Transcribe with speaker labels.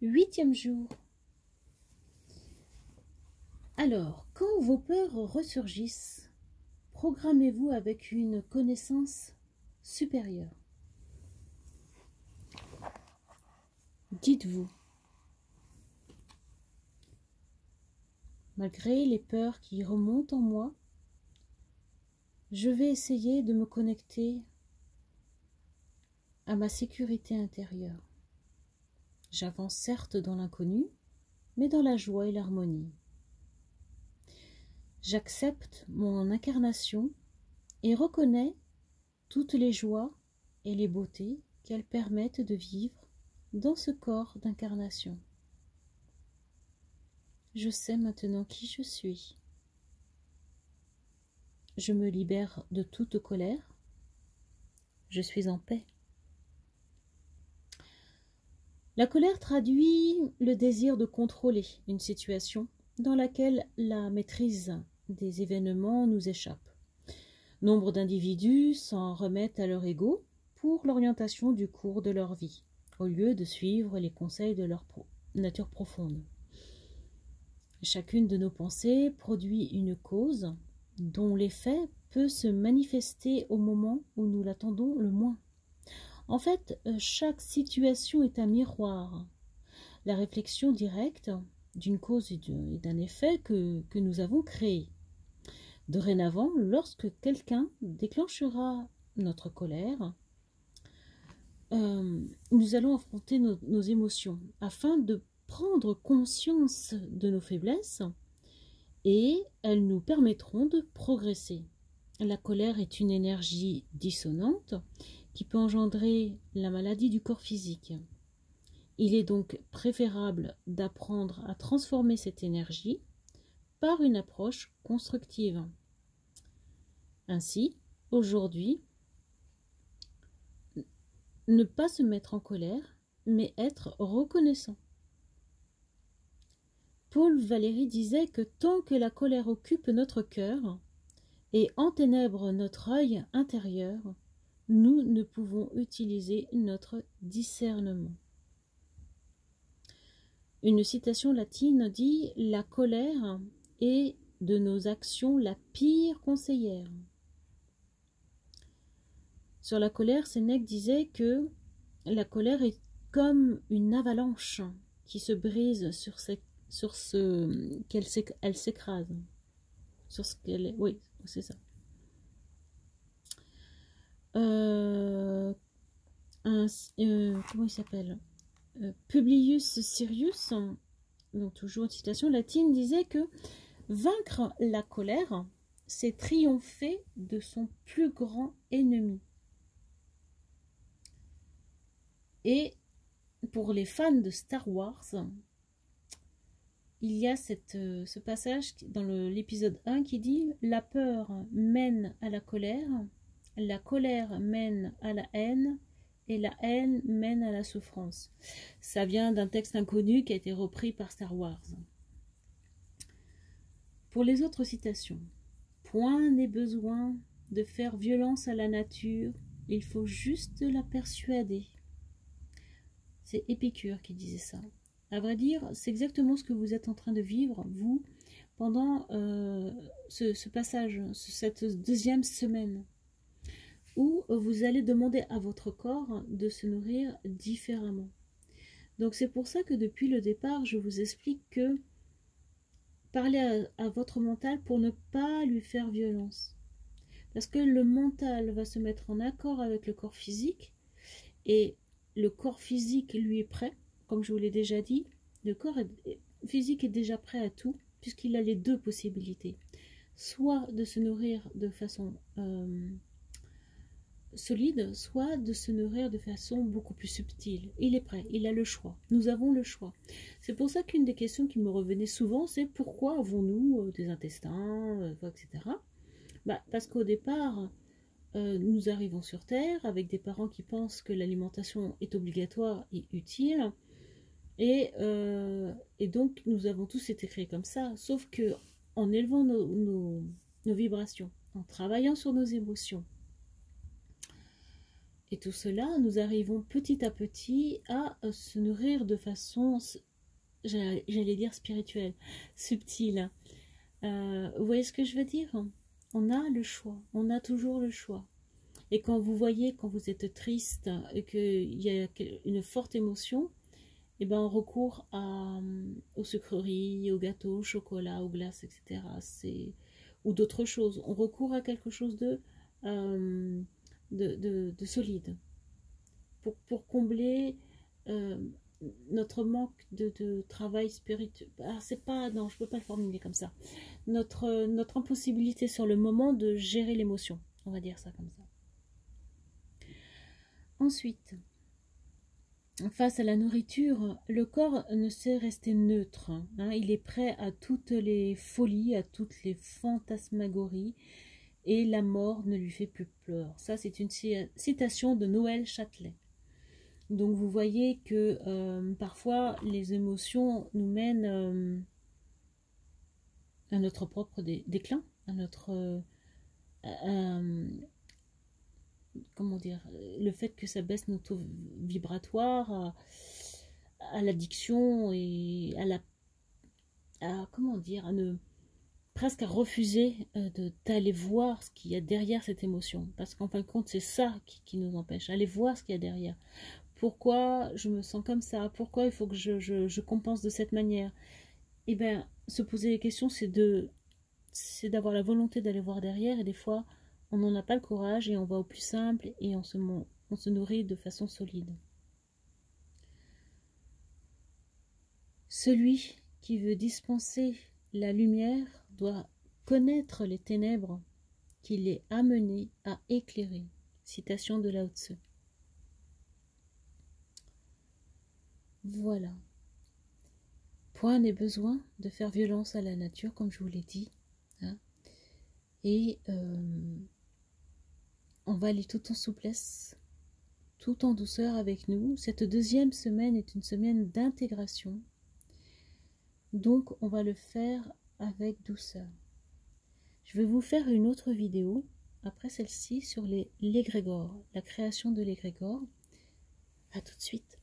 Speaker 1: 8e jour. Alors, quand vos peurs ressurgissent, programmez-vous avec une connaissance supérieure. Dites-vous, malgré les peurs qui remontent en moi, je vais essayer de me connecter à ma sécurité intérieure. J'avance certes dans l'inconnu, mais dans la joie et l'harmonie. J'accepte mon incarnation et reconnais toutes les joies et les beautés qu'elles permettent de vivre dans ce corps d'incarnation. Je sais maintenant qui je suis. Je me libère de toute colère. Je suis en paix. La colère traduit le désir de contrôler une situation dans laquelle la maîtrise des événements nous échappe. Nombre d'individus s'en remettent à leur ego pour l'orientation du cours de leur vie, au lieu de suivre les conseils de leur nature profonde. Chacune de nos pensées produit une cause dont l'effet peut se manifester au moment où nous l'attendons le moins. En fait, chaque situation est un miroir, la réflexion directe d'une cause et d'un effet que nous avons créé. Dorénavant, lorsque quelqu'un déclenchera notre colère, nous allons affronter nos émotions afin de prendre conscience de nos faiblesses et elles nous permettront de progresser. La colère est une énergie dissonante qui peut engendrer la maladie du corps physique. Il est donc préférable d'apprendre à transformer cette énergie par une approche constructive. Ainsi, aujourd'hui, ne pas se mettre en colère, mais être reconnaissant. Paul Valéry disait que tant que la colère occupe notre cœur et enténèbre notre œil intérieur, nous ne pouvons utiliser notre discernement. Une citation latine dit « La colère est de nos actions la pire conseillère ». Sur la colère, Sénèque disait que la colère est comme une avalanche qui se brise elle s'écrase. Sur ce qu'elle est. Oui, c'est ça. Comment il s'appelle Publius Sirius, donc toujours une citation latine, disait que vaincre la colère, c'est triompher de son plus grand ennemi. Et pour les fans de Star Wars, il y a ce passage dans l'épisode 1 qui dit « La peur mène à la colère mène à la haine, et la haine mène à la souffrance. » Ça vient d'un texte inconnu qui a été repris par Star Wars. Pour les autres citations, « Point n'est besoin de faire violence à la nature, il faut juste la persuader. » C'est Épicure qui disait ça. À vrai dire, c'est exactement ce que vous êtes en train de vivre, vous, pendant ce passage, cette deuxième semaine, où vous allez demander à votre corps de se nourrir différemment. Donc c'est pour ça que depuis le départ, je vous explique que parlez à votre mental pour ne pas lui faire violence. Parce que le mental va se mettre en accord avec le corps physique, et le corps physique lui est prêt. Comme je vous l'ai déjà dit, le corps physique est déjà prêt à tout, puisqu'il a les deux possibilités. Soit de se nourrir de façon solide, soit de se nourrir de façon beaucoup plus subtile. Il est prêt, il a le choix. Nous avons le choix. C'est pour ça qu'une des questions qui me revenait souvent, c'est pourquoi avons-nous des intestins, etc. Parce qu'au départ, nous arrivons sur Terre avec des parents qui pensent que l'alimentation est obligatoire et utile. Et donc, nous avons tous été créés comme ça, sauf que en élevant nos vibrations, en travaillant sur nos émotions, Et tout cela, nous arrivons petit à petit à se nourrir de façon, j'allais dire spirituelle, subtile. Vous voyez ce que je veux dire? On a le choix, on a toujours le choix. Et quand vous voyez, quand vous êtes triste et qu'il y a une forte émotion, eh ben on recourt aux sucreries, aux gâteaux, au chocolat, aux glaces, etc. Ou d'autres choses. On recourt à quelque chose de solide pour combler notre manque de travail spirituel. Ah, c'est pas, non, je peux pas le formuler comme ça. Notre impossibilité sur le moment de gérer l'émotion. On va dire ça comme ça. Ensuite, face à la nourriture, le corps ne sait rester neutre. Hein. Il est prêt à toutes les folies, à toutes les fantasmagories, et la mort ne lui fait plus peur. Ça, c'est une citation de Noël Châtelet. Donc, vous voyez que parfois, les émotions nous mènent à notre propre déclin, à notre... comment dire, le fait que ça baisse notre taux vibratoire, à l'addiction et comment dire, presque à refuser d'aller voir ce qu'il y a derrière cette émotion. Parce qu'en fin de compte, c'est ça qui nous empêche. Aller voir ce qu'il y a derrière. Pourquoi je me sens comme ça? Pourquoi il faut que je compense de cette manière? Eh bien, se poser les questions, c'est d'avoir la volonté d'aller voir derrière, et des fois, on n'en a pas le courage et on va au plus simple et on se nourrit de façon solide. Celui qui veut dispenser la lumière doit connaître les ténèbres qu'il est amené à éclairer. Citation de Lao Tzu. Voilà. Point n'est besoin de faire violence à la nature, comme je vous l'ai dit. Hein. Et on va aller tout en souplesse, tout en douceur avec nous. Cette deuxième semaine est une semaine d'intégration. Donc, on va le faire avec douceur. Je vais vous faire une autre vidéo, après celle-ci, sur l'égrégore, la création de l'égrégore. À tout de suite.